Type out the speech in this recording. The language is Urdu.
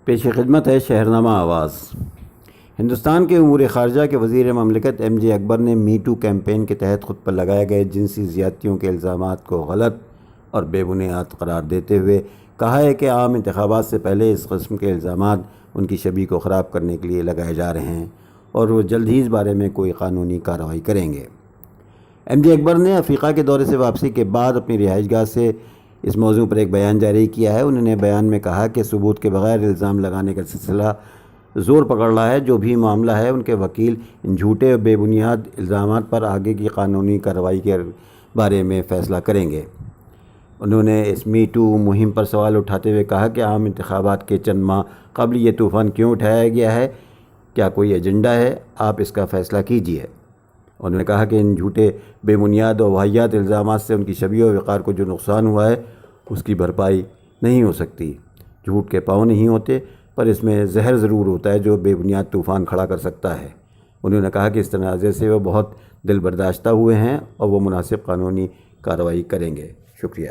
پیش خدمت ہے شہرنامہ آواز۔ ہندوستان کے امور خارجہ کے وزیر مملکت ایم جے اکبر نے می ٹو کیمپین کے تحت خود پر لگائے گئے جنسی زیادتیوں کے الزامات کو غلط اور بے بنیاد قرار دیتے ہوئے کہا ہے کہ عام انتخابات سے پہلے اس قسم کے الزامات ان کی شبیہ کو خراب کرنے کے لیے لگائے جا رہے ہیں اور وہ جلد ہی اس بارے میں کوئی قانونی کارروائی کریں گے۔ ایم جے اکبر نے افریقہ کے دورے سے واپسی کے بعد اپنی رہائش گاہ سے اس موضوع پر ایک بیان جاری کیا ہے۔ انہوں نے بیان میں کہا کہ ثبوت کے بغیر الزام لگانے کا سلسلہ زور پکڑ رہا ہے۔ جو بھی معاملہ ہے ان کے وکیل ان جھوٹے اور بے بنیاد الزامات پر آگے کی قانونی کارروائی کے بارے میں فیصلہ کریں گے۔ انہوں نے اس می ٹو مہم پر سوال اٹھاتے ہوئے کہا کہ عام انتخابات کے چند ماہ قبل یہ طوفان کیوں اٹھایا گیا ہے؟ کیا کوئی ایجنڈا ہے؟ آپ اس کا فیصلہ کیجیے۔ انہوں نے کہا کہ ان جھوٹے بے بنیاد اور واہیات الزامات سے ان کی شبیہ و وقار کو جو نقصان ہوا ہے اس کی بھرپائی نہیں ہو سکتی۔ جھوٹ کے پاؤں نہیں ہوتے، پر اس میں زہر ضرور ہوتا ہے جو بے بنیاد طوفان کھڑا کر سکتا ہے۔ انہوں نے کہا کہ اس تنازع سے وہ بہت دل برداشتہ ہوئے ہیں اور وہ مناسب قانونی کارروائی کریں گے۔ شکریہ۔